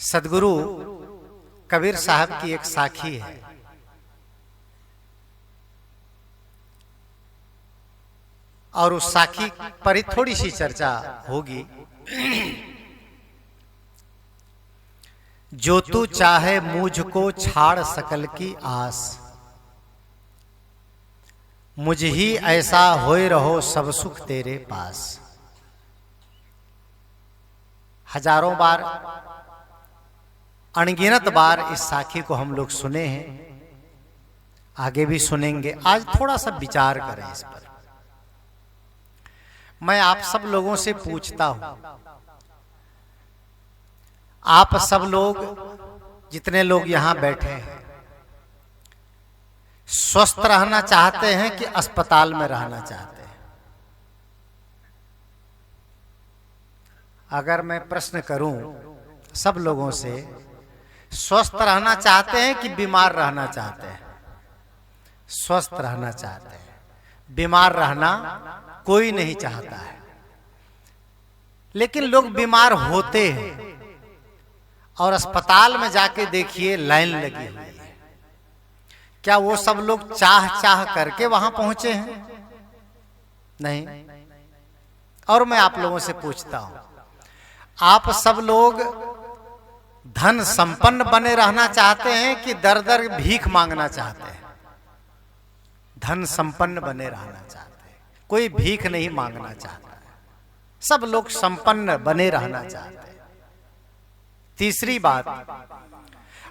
सदगुरु कबीर साहब की एक साखी है। और उस साखी पर ही थोड़ी सी चर्चा होगी। जो तू चाहे मुझको छाड़ सकल की आस, मुझ ही ऐसा होए रहो सब सुख तेरे पास। हजारों बार, अनगिनत बार इस साखी को हम लोग सुने हैं, आगे भी सुनेंगे। आज थोड़ा सा विचार करें इस पर। मैं आप सब लोगों से पूछता हूं, आप सब लोग जितने लोग यहां बैठे हैं, स्वस्थ रहना चाहते हैं कि अस्पताल में रहना चाहते हैं? अगर मैं प्रश्न करूं सब लोगों से, स्वस्थ रहना चाहते हैं कि बीमार रहना चाहते हैं? स्वस्थ रहना चाहते हैं। बीमार रहना कोई नहीं चाहता है, लेकिन लोग बीमार होते हैं और अस्पताल में जाके देखिए लाइन लगी हुई है। क्या वो सब लोग चाह चाह करके वहां पहुंचे हैं? नहीं। और मैं आप लोगों से पूछता हूं, आप सब लोग धन संपन्न बने रहना चाहते हैं कि दर दर भीख मांगना चाहते हैं? धन संपन्न बने रहना चाहते हैं, कोई भीख नहीं मांगना चाहता है, सब लोग संपन्न बने रहना चाहते हैं। तीसरी बात,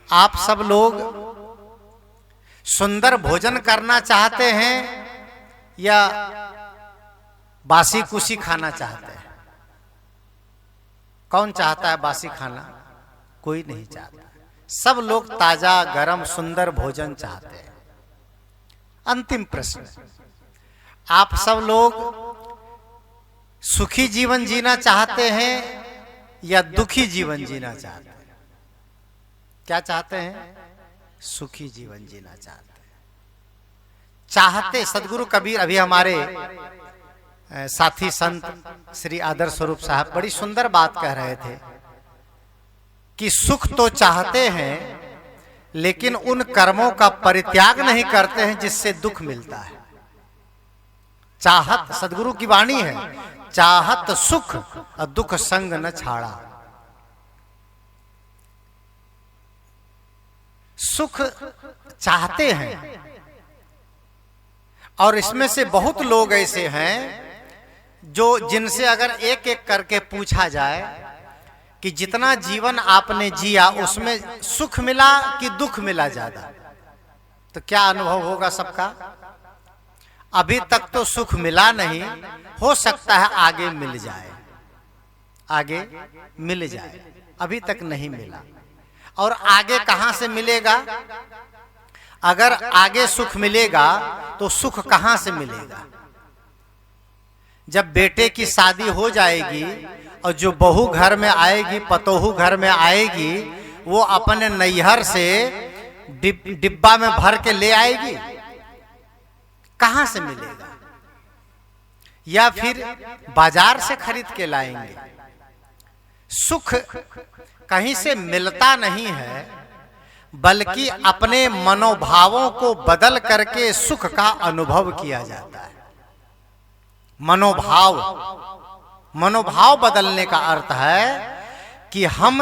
आप सब लोग सुंदर भोजन करना चाहते हैं या बासी कुसी खाना चाहते हैं? कौन चाहता है बासी खाना? कोई नहीं चाहता। सब लोग ताजा गरम सुंदर भोजन चाहते हैं। अंतिम प्रश्न, आप सब लोग सुखी जीवन जीना चाहते हैं या दुखी जीवन जीना चाहते हैं? क्या चाहते हैं? सुखी जीवन जीना चाहते हैं। चाहते सदगुरु कबीर, अभी हमारे साथी संत श्री आदर्श स्वरूप साहब बड़ी सुंदर बात कह रहे थे कि सुख तो चाहते हैं लेकिन उन कर्मों का परित्याग नहीं करते हैं जिससे दुख मिलता है। चाहत, सदगुरु की वाणी है, चाहत सुख और दुख संग न छाड़ा। सुख चाहते हैं और इसमें से बहुत लोग ऐसे हैं जो, जिनसे अगर एक एक करके पूछा जाए कि जितना जीवन आपने जिया उसमें सुख मिला कि दुख मिला ज्यादा, तो क्या अनुभव होगा सबका? अभी तक तो सुख मिला नहीं, हो सकता है आगे मिल जाए, आगे मिल जाए, अभी तक नहीं मिला। और आगे कहां से मिलेगा? अगर आगे सुख मिलेगा तो सुख कहां से मिलेगा? जब बेटे की शादी हो जाएगी और जो बहू घर में आएगी, पतोहू घर में आएगी, वो अपने नैहर से डिब्बा में भर के ले आएगी, कहां से मिलेगा? या फिर बाजार से खरीद के लाएंगे? सुख कहीं से मिलता नहीं है, बल्कि अपने मनोभावों को बदल करके सुख का अनुभव किया जाता है। मनोभाव बदलने का अर्थ है कि हम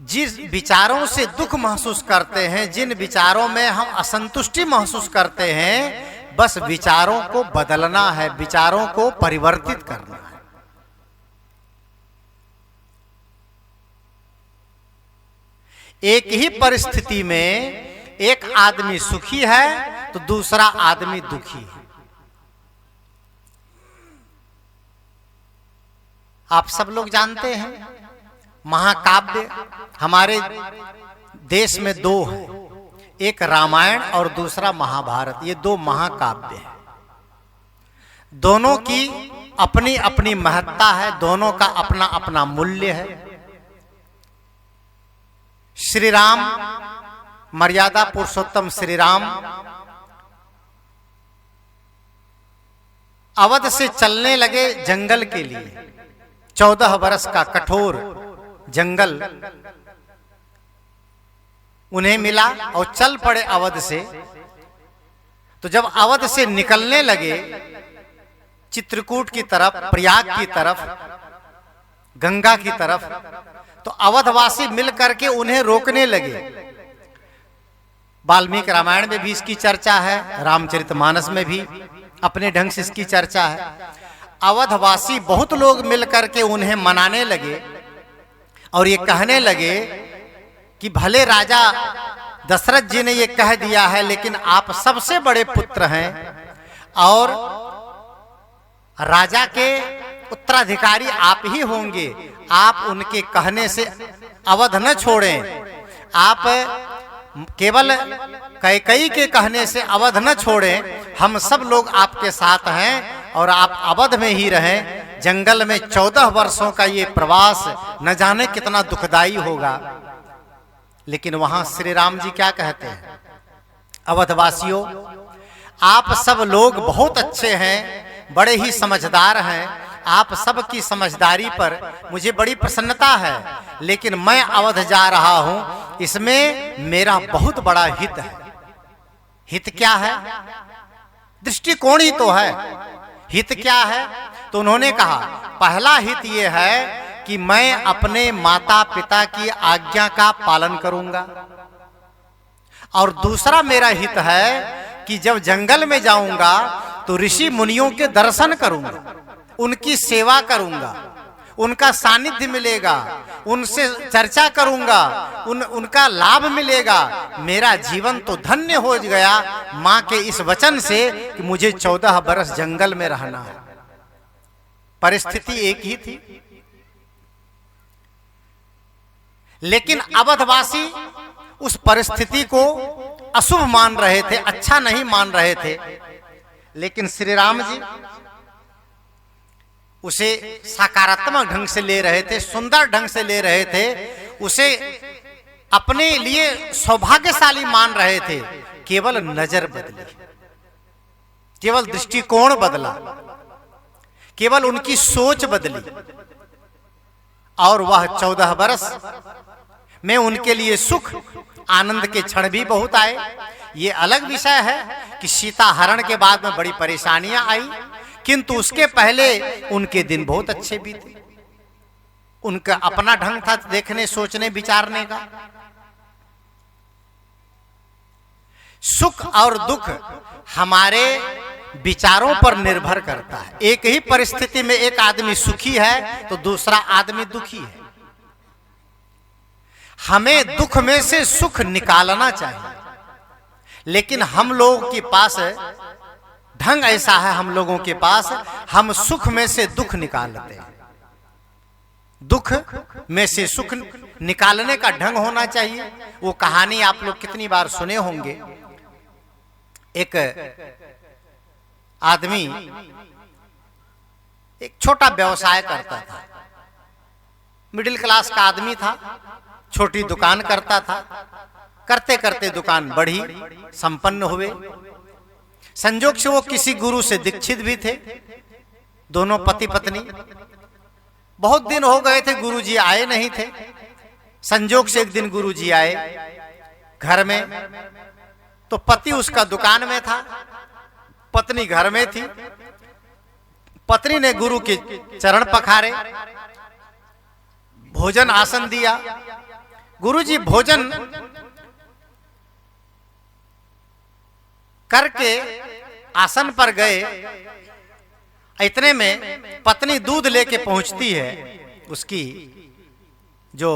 जिस विचारों से दुख महसूस करते हैं, जिन विचारों में हम असंतुष्टि महसूस करते हैं, बस विचारों को बदलना है, विचारों को परिवर्तित करना है। एक ही परिस्थिति में एक आदमी सुखी है तो दूसरा आदमी दुखी है। आप सब लोग जानते हैं महाकाव्य हमारे देश में दो हैं, एक रामायण और दूसरा महाभारत। ये दो महाकाव्य हैं, दोनों की अपनी अपनी महत्ता है, दोनों का अपना अपना मूल्य है। श्री राम, मर्यादा पुरुषोत्तम श्री राम अवध से चलने लगे जंगल के लिए। 14 वर्ष का कठोर जंगल उन्हें मिला और चल पड़े अवध से। तो जब अवध से निकलने लगे चित्रकूट की तरफ, प्रयाग की तरफ, गंगा की तरफ, तो अवधवासी मिल करके उन्हें रोकने लगे। वाल्मीकि रामायण में भी इसकी चर्चा है, रामचरितमानस में भी अपने ढंग से इसकी चर्चा है। अवधवासी बहुत लोग मिल करके उन्हें मनाने लगे और ये कहने लगे कि भले राजा दशरथ जी ने ये कह दिया है, लेकिन आप सबसे बड़े पुत्र हैं और राजा के उत्तराधिकारी आप ही होंगे। आप उनके कहने से अवध न छोड़ें, आप केवल कैकेयी के कहने से अवध न छोड़ें। हम सब लोग आपके साथ हैं और आप अवध में ही रहें। जंगल में 14 वर्षों का ये प्रवास न जाने कितना दुखदाई होगा। लेकिन वहां श्री राम जी क्या कहते हैं, अवधवासियों आप सब लोग बहुत अच्छे हैं, बड़े ही समझदार हैं, आप सबकी समझदारी पर मुझे बड़ी प्रसन्नता है, लेकिन मैं अवध जा रहा हूं, इसमें मेरा बहुत बड़ा हित है। हित क्या है? दृष्टिकोण ही तो है। हित क्या है? तो उन्होंने कहा पहला हित यह है कि मैं अपने माता पिता की आज्ञा का पालन करूंगा, और दूसरा मेरा हित है कि जब जंगल में जाऊंगा तो ऋषि मुनियों के दर्शन करूंगा, उनकी सेवा करूंगा, उनका सानिध्य मिलेगा, उनसे चर्चा करूंगा, उनका लाभ मिलेगा। मेरा जीवन तो धन्य हो गया मां के इस वचन से कि मुझे 14 बरस जंगल में रहना है। परिस्थिति एक ही थी, लेकिन अवधवासी उस परिस्थिति को अशुभ मान रहे थे, अच्छा नहीं मान रहे थे। लेकिन श्री राम जी उसे सकारात्मक ढंग से ले रहे थे, सुंदर ढंग से ले रहे थे, उसे अपने लिए सौभाग्यशाली मान रहे थे। केवल नजर बदली, केवल दृष्टिकोण बदला, केवल उनकी सोच बदली, और वह 14 बरस में उनके लिए सुख आनंद के क्षण भी बहुत आए। ये अलग विषय है कि सीता हरण के बाद में बड़ी परेशानियां आई, किंतु उसके पहले उनके दिन बहुत अच्छे बीते। उनका अपना ढंग था देखने, सोचने, विचारने का। सुख और दुख हमारे विचारों पर निर्भर करता है। एक ही परिस्थिति में एक आदमी सुखी है तो दूसरा आदमी दुखी है। हमें दुख में से सुख निकालना चाहिए, लेकिन हम लोगों के पास ढंग ऐसा है, हम लोगों के पास हम सुख में से दुख निकालते हैं। दुख में से सुख निकालने का ढंग होना चाहिए। वो कहानी आप लोग कितनी बार सुने होंगे। एक आदमी एक छोटा व्यवसाय करता था, मिडिल क्लास का आदमी था, छोटी दुकान करता था। करते करते दुकान बढ़ी, संपन्न हुए। संजोग से वो किसी गुरु से दीक्षित भी थे, दोनों पति पत्नी। बहुत दिन हो गए थे, गुरुजी आए नहीं थे। संजोग से एक दिन गुरुजी आए घर में, तो पति उसका दुकान में था, पत्नी घर में थी। पत्नी ने गुरु के चरण पखारे, भोजन आसन दिया। गुरुजी भोजन करके आसन पर गए। इतने में पत्नी दूध लेके पहुंचती है। उसकी जो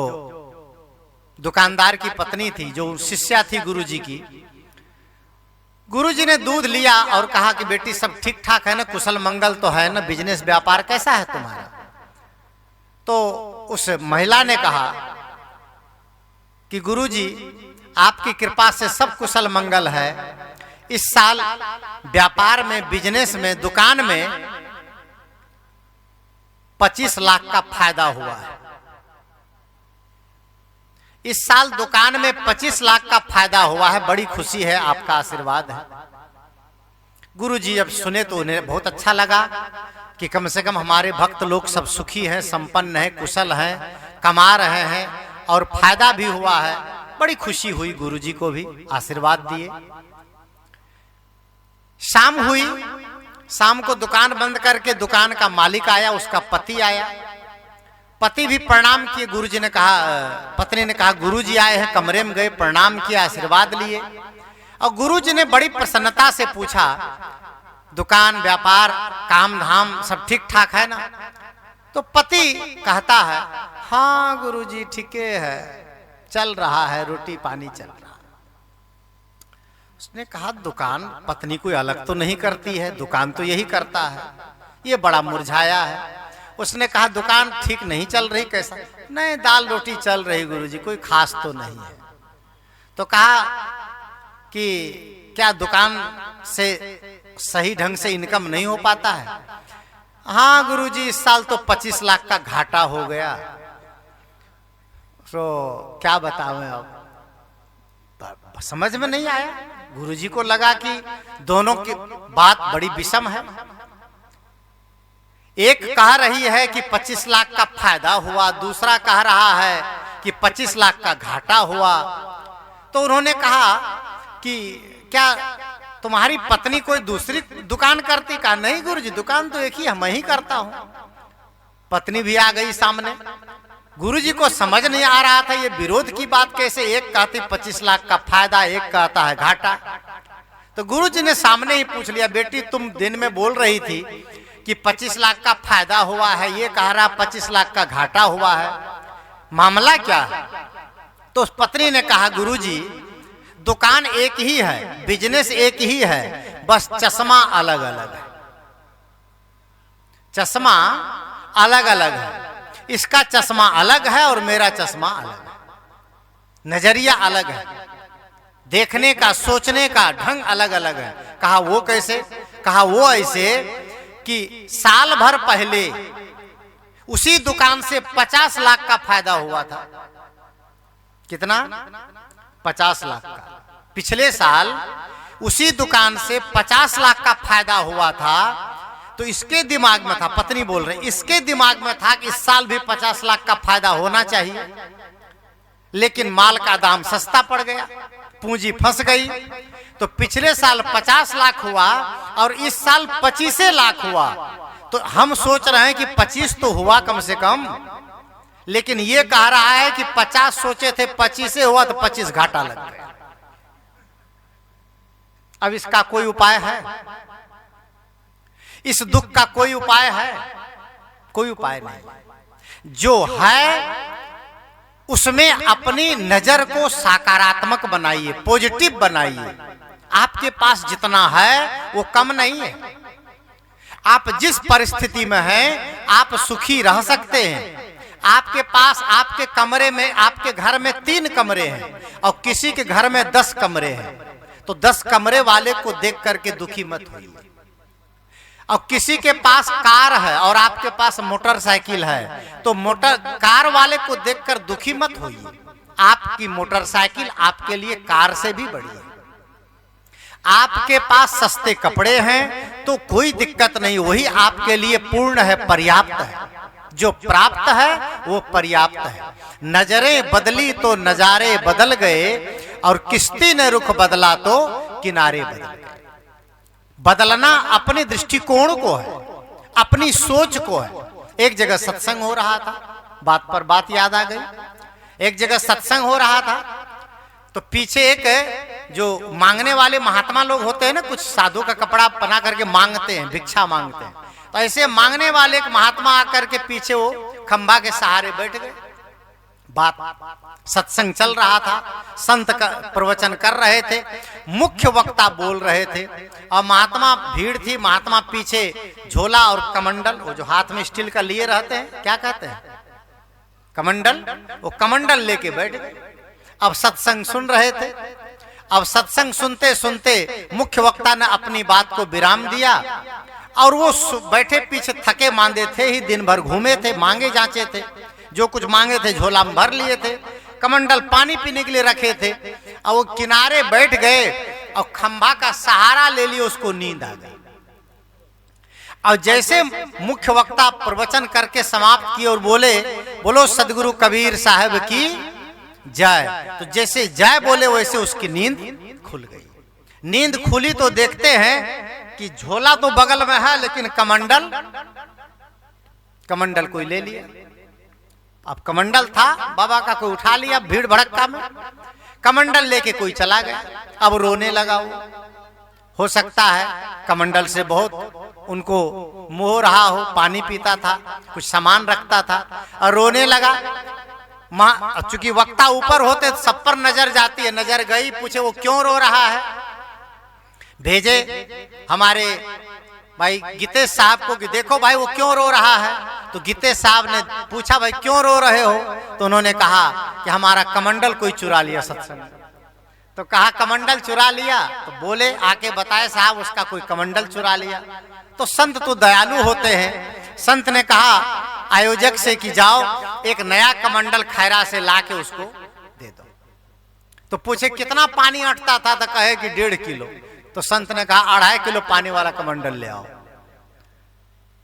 दुकानदार की पत्नी थी, जो शिष्या थी गुरुजी की। गुरुजी ने दूध लिया और कहा कि बेटी सब ठीक ठाक है ना, कुशल मंगल तो है ना, बिजनेस व्यापार कैसा है तुम्हारा? तो उस महिला ने कहा कि गुरुजी आपकी कृपा से सब कुशल मंगल है। इस साल व्यापार में, बिजनेस में, दुकान में 25 लाख का फायदा हुआ है। इस साल दुकान में 25 लाख का फायदा हुआ है, बड़ी खुशी है, आपका आशीर्वाद है। गुरुजी जब सुने तो उन्हें बहुत अच्छा लगा कि कम से कम हमारे भक्त लोग सब सुखी हैं, संपन्न हैं, कुशल हैं, कमा रहे हैं और फायदा भी हुआ है। बड़ी खुशी हुई, गुरुजी को भी आशीर्वाद दिए। शाम हुई, शाम को दुकान बंद करके दुकान का मालिक आया, उसका पति आया। पति भी प्रणाम किए। गुरुजी ने कहा, पत्नी ने कहा गुरुजी आए हैं, कमरे में गए, प्रणाम किया, आशीर्वाद लिए। और गुरुजी ने बड़ी प्रसन्नता से पूछा, दुकान व्यापार काम धाम सब ठीक ठाक है ना? तो पति कहता है, हाँ गुरुजी ठीक है, चल रहा है, रोटी पानी चल रहा। उसने कहा दुकान पत्नी कोई अलग तो नहीं करती है, दुकान तो यही करता है, ये बड़ा मुरझाया है। उसने कहा दुकान ठीक नहीं चल रही, कैसा? नहीं, दाल रोटी चल रही गुरुजी, कोई खास तो नहीं है। तो कहा कि क्या दुकान से सही ढंग से इनकम नहीं हो पाता है? हाँ गुरुजी, इस साल तो 25 लाख का घाटा हो गया। तो क्या बताऊं अब, समझ में नहीं आया। गुरुजी को लगा कि दोनों की बात बड़ी विषम है। एक कह रही है कि 25 लाख का फायदा हुआ, दूसरा कह रहा है कि 25 लाख का घाटा हुआ। तो उन्होंने कहा कि क्या तुम्हारी पत्नी कोई दूसरी दुकान करती? कहा नहीं गुरुजी, दुकान तो एक ही है, मैं ही करता हूं। पत्नी भी आ गई सामने। गुरुजी को समझ नहीं आ रहा था ये विरोध की बात कैसे, एक कहती 25 लाख का फायदा, एक कहता है घाटा। तो गुरुजी ने सामने ही पूछ लिया, बेटी तुम दिन में बोल रही थी कि 25 लाख का फायदा हुआ है, ये कह रहा 25 लाख का घाटा हुआ है, मामला क्या है? तो उस पत्नी ने कहा गुरुजी दुकान एक ही है, बिजनेस एक ही है, बस चश्मा अलग अलग है। चश्मा अलग अलग है, इसका चश्मा अलग है और मेरा चश्मा अलग है, नजरिया अलग है, देखने का सोचने का ढंग अलग अलग है। कहा वो कैसे? कहा वो ऐसे कि साल भर पहले उसी दुकान से 50 लाख का फायदा हुआ था। कितना? 50 लाख का। पिछले साल उसी दुकान से 50 लाख का फायदा हुआ था। तो इसके दिमाग में था, पत्नी बोल रही, इसके दिमाग में था कि इस साल भी 50 लाख का फायदा होना चाहिए, लेकिन माल का दाम सस्ता पड़ गया, पूंजी फंस गई। तो पिछले साल 50 लाख हुआ और इस साल 25 लाख हुआ। तो हम सोच रहे हैं कि 25 तो हुआ कम से कम, लेकिन ये कह रहा है कि 50 सोचे थे, 25 हुआ तो 25 घाटा लग गया। अब इसका कोई उपाय है? इस दुख का कोई उपाय है? कोई उपाय नहीं। जो है उसमें अपनी नजर को सकारात्मक बनाइए, पॉजिटिव बनाइए। आपके पास जितना है वो कम नहीं है। आप जिस परिस्थिति में हैं आप सुखी रह सकते हैं। आपके पास आपके कमरे में, आपके घर में 3 कमरे हैं और किसी के घर में 10 कमरे हैं, तो 10 कमरे वाले को देख करके दुखी मत होइए। और किसी के पास कार है और आपके पास मोटरसाइकिल है, तो कार वाले को देखकर दुखी मत होइए। आपकी मोटरसाइकिल आपके लिए कार से भी बड़ी है। आपके पास सस्ते कपड़े हैं तो कोई दिक्कत नहीं, वही आपके लिए पूर्ण है, पर्याप्त है। जो प्राप्त है वो पर्याप्त है। नजरें बदली तो नजारे बदल गए और किश्ती ने रुख बदला तो किनारे बदल गए। बदलना अपने दृष्टिकोण को है, अपनी सोच को है। एक जगह सत्संग हो रहा था, बात पर बात याद आ गई। एक जगह सत्संग हो रहा था तो पीछे एक जो मांगने वाले महात्मा लोग होते हैं ना, कुछ साधु का कपड़ा बना करके मांगते हैं, भिक्षा मांगते हैं। तो ऐसे मांगने वाले एक महात्मा आकर के पीछे वो खंभा के सहारे बैठ गए। बात सत्संग चल रहा था, संत का प्रवचन कर रहे थे, मुख्य वक्ता बोल रहे थे और महात्मा भीड़ थी। महात्मा पीछे झोला और कमंडल, वो जो हाथ में स्टील का लिए रहते हैं, क्या कहते हैं, कमंडल, वो कमंडल लेके बैठ गए। अब सत्संग सुन रहे थे। अब सत्संग सुनते सुनते मुख्य वक्ता ने अपनी बात को विराम दिया और वो बैठे पीछे थके मांदे थे ही, दिन भर घूमे थे, मांगे जांचे थे, जो कुछ मांगे थे झोला में भर लिए थे, कमंडल पानी पीने के लिए रखे थे और वो किनारे बैठ गए और खंभा का सहारा ले लिया, उसको नींद आ गई। और जैसे मुख्य वक्ता प्रवचन करके समाप्त किए और बोले, बोलो सदगुरु कबीर साहब की जय। तो जैसे जय बोले वैसे उसकी नींद खुल गई। नींद खुली तो देखते हैं कि झोला तो बगल में है, लेकिन कमंडल कोई ले लिया। अब कमंडल था बाबा का, कोई उठा लिया भीड़ भड़क्का में, कमंडल लेके कोई चला गया। अब रोने लगा वो। हो सकता है कमंडल से बहुत उनको मोह रहा हो, पानी पीता था, कुछ सामान रखता था और रोने लगा। चूंकि वक्ता ऊपर होते सब पर नजर जाती है, नजर गई, पूछे वो क्यों रो रहा है। भेजे हमारे भाई गीतेश साहब को कि देखो भाई वो क्यों रो रहा है। तो गीतेश साहब ने पूछा भाई क्यों रो रहे हो। तो उन्होंने कहा कि हमारा कमंडल कोई चुरा लिया सत्संग। तो कहा कमंडल चुरा लिया। तो बोले आके बताए साहब उसका कोई कमंडल चुरा लिया। तो संत तो दयालु होते हैं। संत ने कहा आयोजक से कि जाओ एक नया कमंडल खैरा से लाके उसको दे दो। तो पूछे कितना पानी अटता था। तो कहे कि 1.5 किलो। तो संत ने कहा 2.5 किलो पानी वाला कमंडल ले आओ।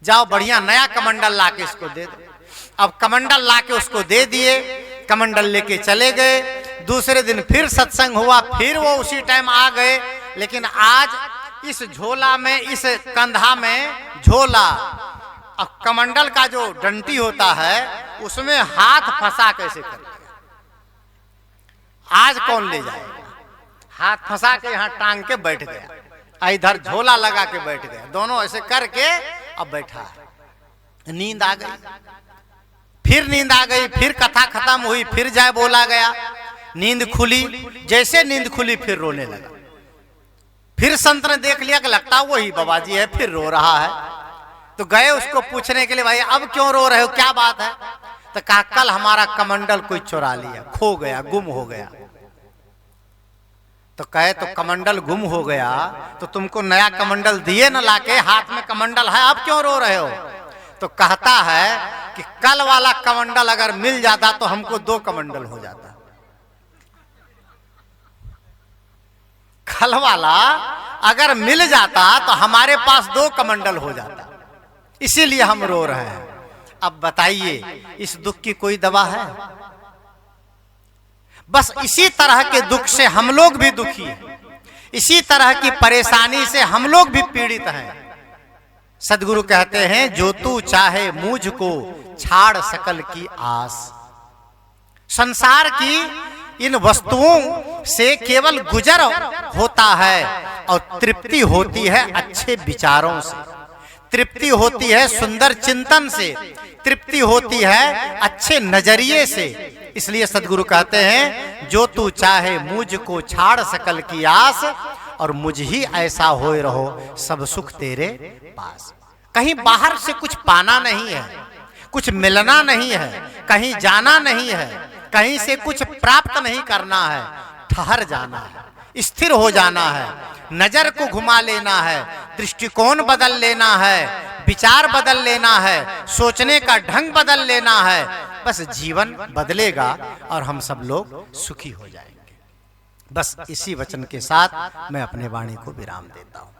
जाओ बढ़िया नया कमंडल लाके इसको दे दो। अब कमंडल लाके उसको दे दिए। कमंडल लेके चले गए। दूसरे दिन फिर सत्संग हुआ, फिर वो उसी टाइम आ गए। लेकिन आज इस झोला में, इस कंधा में झोला, अब कमंडल का जो डंटी होता है उसमें हाथ फंसा कैसे करेगा। आज कौन ले जाएगा। हाथ फंसा के यहाँ टांग के बैठ गया, इधर झोला लगा के बैठ गया, दोनों ऐसे करके अब बैठा है। नींद आ गई, फिर नींद आ गई, फिर कथा खत्म हुई, फिर जय बोला गया, नींद खुली। जैसे नींद खुली फिर रोने लगा। फिर संत ने देख लिया कि लगता वही बाबा जी है, फिर रो रहा है। तो गए उसको पूछने के लिए भाई अब क्यों रो रहे हो, क्या बात है। तो कहा कल हमारा कमंडल कोई चुरा लिया, खो गया, गुम हो गया। तो कहे तो कमंडल गुम हो गया तो तुमको नया कमंडल दिए न लाके, हाथ में कमंडल है, अब क्यों रो रहे हो। तो कहता है कि कल वाला कमंडल अगर मिल जाता तो हमको 2 कमंडल हो जाता। कल वाला अगर मिल जाता तो हमारे पास 2 कमंडल हो जाता, इसीलिए हम रो रहे हैं। अब बताइए इस दुख की कोई दवा है। बस इसी तरह के दुख से हम लोग भी दुखी हैं, इसी तरह की परेशानी से हम लोग भी पीड़ित हैं। सदगुरु कहते हैं जो तू चाहे मुझको छाड़ सकल की आस। संसार की इन वस्तुओं से केवल गुजर होता है और तृप्ति होती है अच्छे विचारों से, तृप्ति होती है सुंदर चिंतन से, तृप्ति होती है अच्छे नजरिए से। इसलिए सदगुरु कहते हैं जो तू चाहे मुझको छाड़ सकल की आस, और मुझ ही ऐसा होए रहो सब सुख तेरे पास। कहीं बाहर से कुछ पाना नहीं है, कुछ मिलना नहीं है, कहीं जाना नहीं है, कहीं से कुछ प्राप्त नहीं करना है। ठहर जाना है, स्थिर हो जाना है, नजर को घुमा लेना है, दृष्टिकोण बदल लेना है, विचार बदल लेना है, सोचने का ढंग बदल लेना है। बस जीवन बदलेगा और हम सब लोग सुखी हो जाएंगे। बस इसी वचन के साथ मैं अपने वाणी को विराम देता हूं।